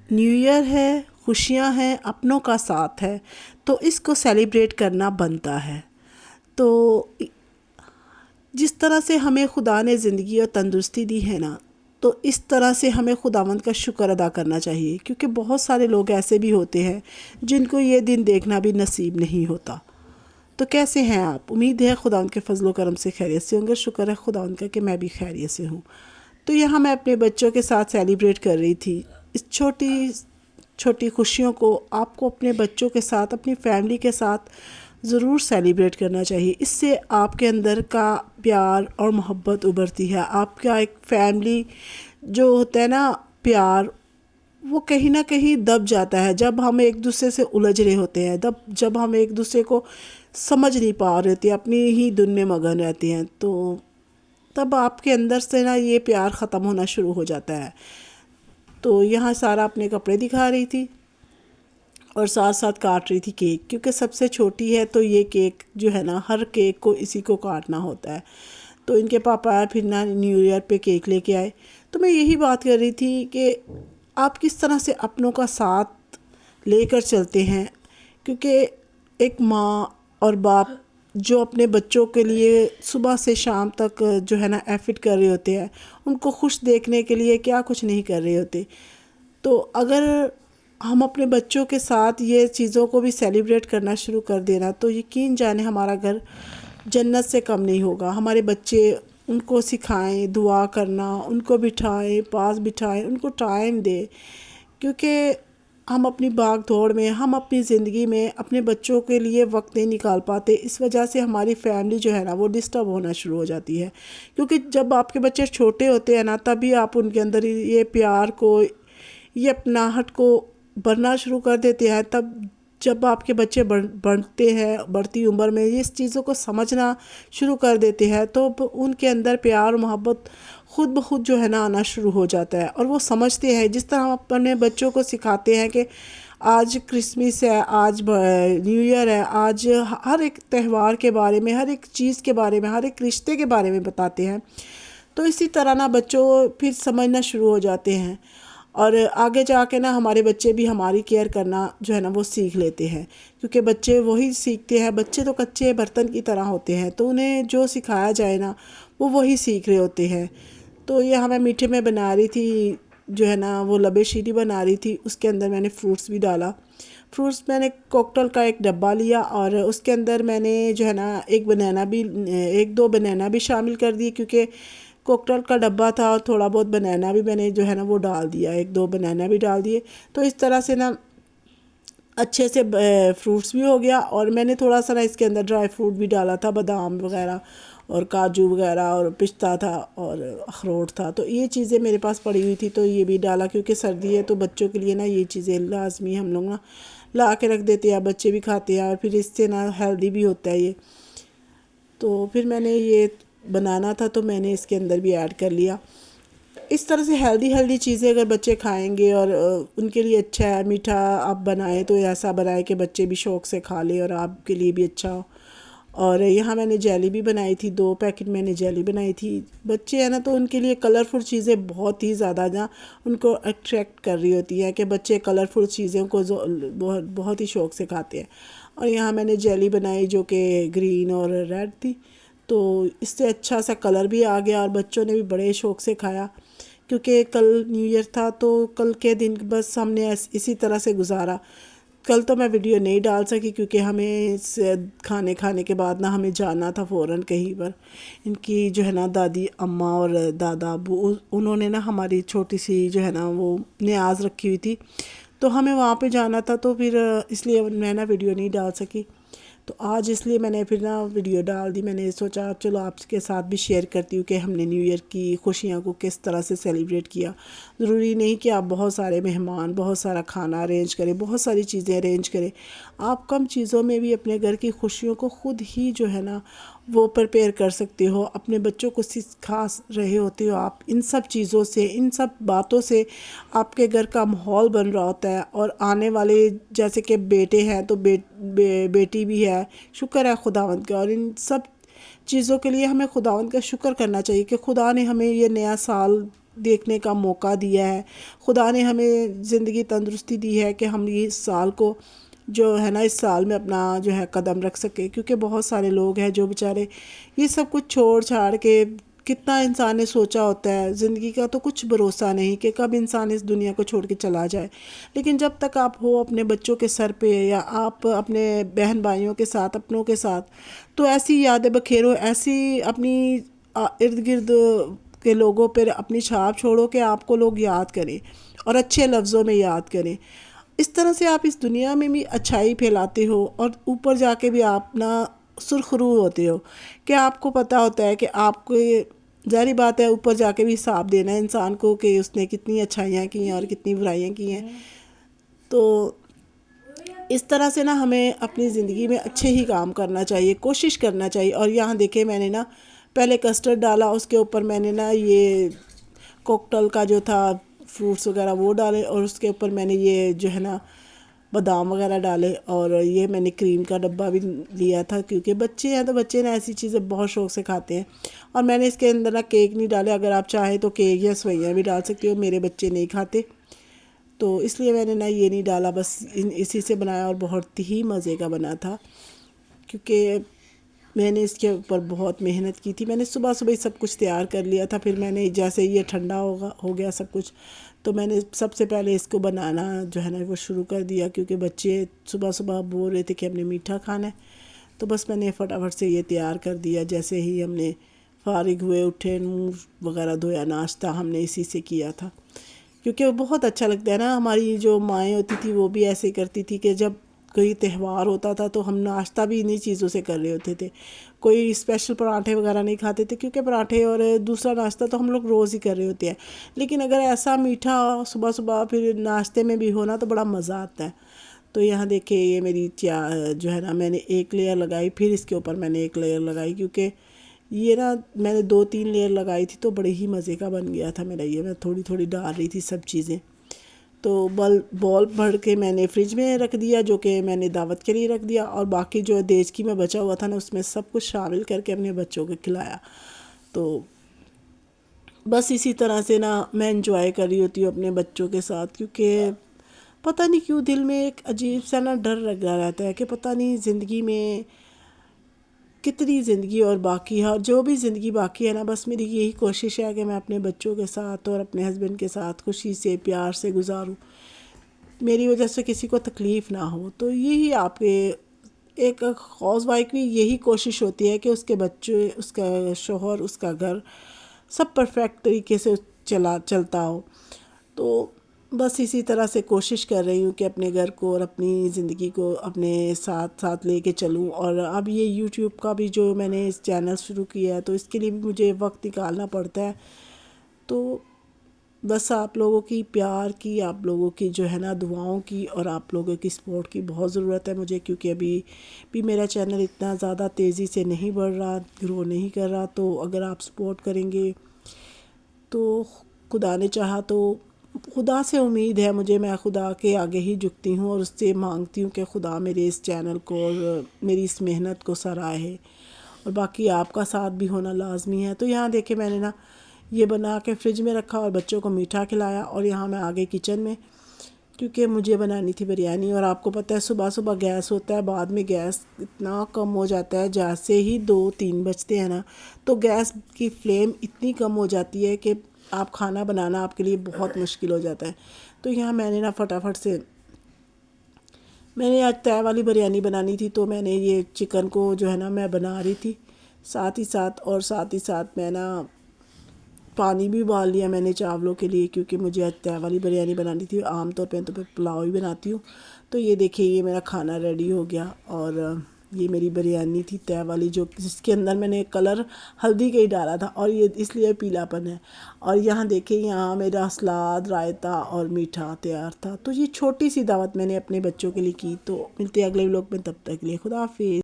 New year ہے، خوشیاں ہیں، اپنوں کا ساتھ ہے، تو اس کو سیلیبریٹ کرنا بنتا ہے۔ تو جس طرح سے ہمیں خدا نے زندگی اور تندرستی دی ہے نا، تو اس طرح سے ہمیں خداوند کا شکر ادا کرنا چاہیے، کیونکہ بہت سارے لوگ ایسے بھی ہوتے ہیں جن کو یہ دن دیکھنا بھی نصیب نہیں ہوتا۔ تو کیسے ہیں آپ؟ امید ہے خداوند کے فضل و کرم سے خیریت سے ہوں گے۔ شکر ہے خداوند کا کہ میں بھی خیریت سے ہوں۔ تو یہاں میں اپنے بچوں کے ساتھ سیلیبریٹ کر رہی تھی اس چھوٹی چھوٹی خوشیوں کو۔ آپ کو اپنے بچوں کے ساتھ، اپنی فیملی کے ساتھ ضرور سیلیبریٹ کرنا چاہیے۔ اس سے آپ کے اندر کا پیار اور محبت ابھرتی ہے۔ آپ کا ایک فیملی جو ہوتا ہے نا پیار، وہ کہیں نہ کہیں دب جاتا ہے جب ہم ایک دوسرے سے الجھ رہے ہوتے ہیں، جب ہم ایک دوسرے کو سمجھ نہیں پا رہے ہوتے، اپنی ہی دن میں مگن رہتے ہیں، تو تب آپ کے اندر سے نا یہ پیار ختم ہونا شروع ہو جاتا ہے۔ تو یہاں سارا اپنے کپڑے دکھا رہی تھی اور ساتھ ساتھ کاٹ رہی تھی کیک، کیونکہ سب سے چھوٹی ہے تو یہ کیک جو ہے نا ہر کیک کو اسی کو کاٹنا ہوتا ہے۔ تو ان کے پاپا آئے پھر نا نیو ایئر پہ کیک لے کے آئے۔ تو میں یہی بات کر رہی تھی کہ آپ کس طرح سے اپنوں کا ساتھ لے کر چلتے ہیں، کیونکہ ایک ماں اور باپ جو اپنے بچوں کے لیے صبح سے شام تک جو ہے نا ایفرٹ کر رہے ہوتے ہیں، ان کو خوش دیکھنے کے لیے کیا کچھ نہیں کر رہے ہوتے۔ تو اگر ہم اپنے بچوں کے ساتھ یہ چیزوں کو بھی سیلیبریٹ کرنا شروع کر دینا، تو یقین جانے ہمارا گھر جنت سے کم نہیں ہوگا۔ ہمارے بچے، ان کو سکھائیں دعا کرنا، ان کو بٹھائیں، پاس بٹھائیں، ان کو ٹائم دیں، کیونکہ ہم اپنی بھاگ دوڑ میں، ہم اپنی زندگی میں اپنے بچوں کے لیے وقت نہیں نکال پاتے۔ اس وجہ سے ہماری فیملی جو ہے نا وہ ڈسٹرب ہونا شروع ہو جاتی ہے، کیونکہ جب آپ کے بچے چھوٹے ہوتے ہیں نا، تبھی آپ ان کے اندر یہ پیار کو، یہ اپناہٹ کو بڑھنا شروع کر دیتے ہیں۔ تب جب آپ کے بچے بڑھتے ہیں، بڑھتی عمر میں اس چیزوں کو سمجھنا شروع کر دیتے ہیں، تو ان کے اندر پیار اور محبت خود بخود جو ہے نا آنا شروع ہو جاتا ہے، اور وہ سمجھتے ہیں۔ جس طرح ہم اپنے بچوں کو سکھاتے ہیں کہ آج کرسمس ہے، آج نیو ایئر ہے، آج ہر ایک تہوار کے بارے میں، ہر ایک چیز کے بارے میں، ہر ایک رشتے کے بارے میں بتاتے ہیں، تو اسی طرح نا بچوں پھر سمجھنا شروع ہو جاتے ہیں، اور آگے جا کے نا ہمارے بچے بھی ہماری کیئر کرنا جو ہے نا وہ سیکھ لیتے ہیں، کیونکہ بچے وہی سیکھتے ہیں۔ بچے تو کچے برتن کی طرح ہوتے ہیں، تو انہیں جو سکھایا جائے نا وہ وہی سیکھ رہے ہوتے ہیں۔ تو یہ ہمیں میٹھے میں بنا رہی تھی جو ہے نا وہ لبے شیری بنا رہی تھی، اس کے اندر میں نے فروٹس بھی ڈالا۔ فروٹس میں نے کوکٹل کا ایک ڈبہ لیا، اور اس کے اندر میں نے جو ہے نا ایک دو بنانا بھی شامل کر دی، کیونکہ کوکٹل کا ڈبہ تھا، اور تھوڑا بہت بنانا بھی میں نے جو ہے نا وہ ڈال دیا، ایک دو بنانا بھی ڈال دیے۔ تو اس طرح سے نا اچھے سے فروٹس بھی ہو گیا، اور میں نے تھوڑا سا نا اس کے اندر ڈرائی فروٹ بھی ڈالا تھا، بادام وغیرہ اور کاجو وغیرہ، اور پستہ تھا اور اخروٹ تھا، تو یہ چیزیں میرے پاس پڑی ہوئی تھی تو یہ بھی ڈالا، کیونکہ سردی ہے تو بچوں کے لیے نا یہ چیزیں لازمی ہم لوگ نا لا کے رکھ دیتے ہیں، بچے بھی کھاتے ہیں، اور پھر اس سے نا ہیلدی بھی ہوتا ہے یہ۔ تو پھر میں نے یہ بنانا تھا تو میں نے اس کے اندر بھی ایڈ کر لیا۔ اس طرح سے ہیلدی چیزیں اگر بچے کھائیں گے اور ان کے لیے اچھا ہے، میٹھا آپ بنائیں تو ایسا بنائیں کہ بچے بھی شوق سے کھا لیں اور آپ کے لیے بھی اچھا ہو۔ اور یہاں میں نے جیلی بھی بنائی تھی، 2 پیکٹ میں نے جیلی بنائی تھی۔ بچے ہیں نا تو ان کے لیے کلرفل چیزیں بہت ہی زیادہ نا ان کو اٹریکٹ کر رہی ہوتی ہے، کہ بچے کلرفل چیزوں کو بہت ہی شوق سے کھاتے ہیں۔ اور یہاں میں نے جیلی بنائی جو کہ گرین اور ریڈ تھی، تو اس سے اچھا سا کلر بھی آ گیا، اور بچوں نے بھی بڑے شوق سے کھایا، کیونکہ کل نیو ایئر تھا تو کل کے دن بس ہم نے اسی طرح سے گزارا۔ کل تو میں ویڈیو نہیں ڈال سکی، کیونکہ ہمیں کھانے کے بعد نا ہمیں جانا تھا فوراً کہیں پر۔ ان کی جو ہے نا دادی اماں اور دادا ابو، انہوں نے نا ہماری چھوٹی سی جو ہے نا وہ نیاز رکھی ہوئی تھی، تو ہمیں وہاں پہ جانا تھا، تو پھر اس لیے میں نا ویڈیو نہیں ڈال سکی۔ تو آج اس لیے میں نے پھر نا ویڈیو ڈال دی۔ میں نے سوچا چلو آپ کے ساتھ بھی شیئر کرتی ہوں کہ ہم نے نیو ایئر کی خوشیاں کو کس طرح سے سیلیبریٹ کیا۔ ضروری نہیں کہ آپ بہت سارے مہمان، بہت سارا کھانا ارینج کریں، بہت ساری چیزیں ارینج کریں۔ آپ کم چیزوں میں بھی اپنے گھر کی خوشیوں کو خود ہی جو ہے نا وہ پریپیئر کر سکتے ہو۔ اپنے بچوں کو سکھا رہے ہوتے ہو آپ ان سب چیزوں سے، ان سب باتوں سے آپ کے گھر کا ماحول بن رہا ہوتا ہے، اور آنے والے جیسے کہ بیٹے ہیں تو بیٹی بھی ہے، شکر ہے خداوند کا۔ اور ان سب چیزوں کے لیے ہمیں خداوند کا شکر کرنا چاہیے کہ خدا نے ہمیں یہ نیا سال دیکھنے کا موقع دیا ہے، خدا نے ہمیں زندگی تندرستی دی ہے کہ ہم اس سال کو جو ہے نا، اس سال میں اپنا جو ہے قدم رکھ سکے، کیونکہ بہت سارے لوگ ہیں جو بیچارے یہ سب کچھ چھوڑ چھاڑ کے، کتنا انسان نے سوچا ہوتا ہے، زندگی کا تو کچھ بھروسہ نہیں کہ کب انسان اس دنیا کو چھوڑ کے چلا جائے، لیکن جب تک آپ ہو اپنے بچوں کے سر پہ، یا آپ اپنے بہن بھائیوں کے ساتھ، اپنوں کے ساتھ، تو ایسی یادیں بکھیرو، ایسی اپنی ارد گرد کے لوگوں پر اپنی چھاپ چھوڑو کہ آپ کو لوگ یاد کریں اور اچھے لفظوں میں یاد کریں۔ اس طرح سے آپ اس دنیا میں بھی اچھائی پھیلاتے ہو، اور اوپر جا کے بھی آپ نا سرخرو ہوتے ہو، کہ آپ کو پتہ ہوتا ہے کہ آپ کو ظاہری بات ہے اوپر جا کے بھی حساب دینا ہے انسان کو کہ اس نے کتنی اچھائیاں کی ہیں اور کتنی برائیاں کی ہیں۔ تو اس طرح سے نا ہمیں اپنی زندگی میں اچھے ہی کام کرنا چاہیے، کوشش کرنا چاہیے۔ اور یہاں دیکھیں میں نے نا پہلے کسٹرڈ ڈالا، اس کے اوپر میں نے نا یہ کوکٹل کا جو تھا فروٹس وغیرہ وہ ڈالے، اور اس کے اوپر میں نے یہ جو ہے نا بادام وغیرہ ڈالے، اور یہ میں نے کریم کا ڈبہ بھی لیا تھا، کیونکہ بچے ہیں تو بچے نا ایسی چیزیں بہت شوق سے کھاتے ہیں۔ اور میں نے اس کے اندر نا کیک نہیں ڈالے، اگر آپ چاہیں تو کیک یا سوئیاں بھی ڈال سکتے ہو، میرے بچے نہیں کھاتے تو اس لیے میں نے نا یہ نہیں ڈالا، بس اسی سے بنایا، اور بہت ہی مزے کا بنا تھا، کیونکہ میں نے اس کے اوپر بہت محنت کی تھی۔ میں نے صبح صبح ہی سب کچھ تیار کر لیا تھا، پھر میں نے جیسے یہ ٹھنڈا ہو گیا سب کچھ، تو میں نے سب سے پہلے اس کو بنانا جو ہے نا وہ شروع کر دیا، کیونکہ بچے صبح صبح بول رہے تھے کہ ہم نے میٹھا کھانا ہے، تو بس میں نے فٹافٹ سے یہ تیار کر دیا۔ جیسے ہی ہم نے فارغ ہوئے، اٹھے، منہ وغیرہ دھویا، ناشتہ ہم نے اسی سے کیا تھا، کیونکہ وہ بہت اچھا لگتا ہے نا۔ ہماری جو مائیں ہوتی تھی وہ بھی ایسے کرتی تھی کہ جب کوئی تہوار ہوتا تھا تو ہم ناشتہ بھی انہی چیزوں سے کر رہے ہوتے تھے، کوئی اسپیشل پراٹھے وغیرہ نہیں کھاتے تھے، کیونکہ پراٹھے اور دوسرا ناشتہ تو ہم لوگ روز ہی کر رہے ہوتے ہیں، لیکن اگر ایسا میٹھا صبح صبح پھر ناشتے میں بھی ہونا تو بڑا مزہ آتا ہے۔ تو یہاں دیکھیں یہ میری جو ہے نا میں نے ایک لیئر لگائی، پھر اس کے اوپر میں نے ایک لیئر لگائی، کیونکہ یہ نا میں نے 2-3 لیئر لگائی تھی تو بڑے ہی مزے کا بن گیا تھا میرا یہ۔ میں تھوڑی تھوڑی ڈال رہی تھی سب چیزیں، تو بال بھر کے میں نے فریج میں رکھ دیا، جو کہ میں نے دعوت کے لیے رکھ دیا، اور باقی جو دیچکی میں بچا ہوا تھا نا اس میں سب کچھ شامل کر کے اپنے بچوں کو کھلایا۔ تو بس اسی طرح سے نا میں انجوائے کر رہی ہوتی ہوں اپنے بچوں کے ساتھ، کیونکہ پتہ نہیں کیوں دل میں ایک عجیب سا نا ڈر لگا رہتا ہے کہ پتہ نہیں زندگی میں کتنی زندگی اور باقی ہے، اور جو بھی زندگی باقی ہے نا، بس میری یہی کوشش ہے کہ میں اپنے بچوں کے ساتھ اور اپنے ہسبینڈ کے ساتھ خوشی سے، پیار سے گزاروں، میری وجہ سے کسی کو تکلیف نہ ہو۔ تو یہی آپ کے ایک ہاؤس وائف کی یہی کوشش ہوتی ہے کہ اس کے بچے، اس کا شوہر، اس کا گھر سب پرفیکٹ طریقے سے چلتا ہو۔ تو بس اسی طرح سے کوشش کر رہی ہوں کہ اپنے گھر کو اور اپنی زندگی کو اپنے ساتھ ساتھ لے کے چلوں۔ اور اب یہ یوٹیوب کا بھی جو میں نے اس چینل شروع کیا ہے تو اس کے لیے بھی مجھے وقت نکالنا پڑتا ہے، تو بس آپ لوگوں کی پیار کی، آپ لوگوں کی جو ہے نا دعاؤں کی، اور آپ لوگوں کی سپورٹ کی بہت ضرورت ہے مجھے، کیونکہ ابھی بھی میرا چینل اتنا زیادہ تیزی سے نہیں بڑھ رہا، گرو نہیں کر رہا، تو اگر آپ سپورٹ کریں گے تو خدا نے چاہا تو خدا سے امید ہے مجھے، میں خدا کے آگے ہی جھکتی ہوں اور اس سے مانگتی ہوں کہ خدا میرے اس چینل کو اور میری اس محنت کو سراہے، اور باقی آپ کا ساتھ بھی ہونا لازمی ہے۔ تو یہاں دیکھیں میں نے نا یہ بنا کے فریج میں رکھا اور بچوں کو میٹھا کھلایا، اور یہاں میں آگے کچن میں، کیونکہ مجھے بنانی تھی بریانی، اور آپ کو پتہ ہے صبح صبح گیس ہوتا ہے، بعد میں گیس اتنا کم ہو جاتا ہے، جیسے ہی 2-3 بجتے ہیں نا تو گیس کی فلیم اتنی کم ہو جاتی ہے کہ آپ کھانا بنانا آپ کے لیے بہت مشکل ہو جاتا ہے۔ تو یہاں میں نے نا فٹافٹ سے، میں نے آج تہہ والی بریانی بنانی تھی، تو میں نے یہ چکن کو جو ہے نا میں بنا رہی تھی ساتھ ہی ساتھ میں نا پانی بھی ابال لیا میں نے چاولوں کے لیے، کیونکہ مجھے آج تہہ والی بریانی بنانی تھی، عام طور پہ تو میں پلاؤ ہی بناتی ہوں۔ تو یہ دیکھیں یہ میرا کھانا ریڈی ہو گیا، اور یہ میری بریانی تھی تہہ والی، جس کے اندر میں نے کلر ہلدی کا ہی ڈالا تھا، اور یہ اس لیے پیلا پن ہے۔ اور یہاں دیکھیں یہاں میرا سلاد، رائتا اور میٹھا تیار تھا۔ تو یہ چھوٹی سی دعوت میں نے اپنے بچوں کے لیے کی۔ تو ملتے ہیں اگلے ولاگ میں، تب تک کے لیے خدا حافظ۔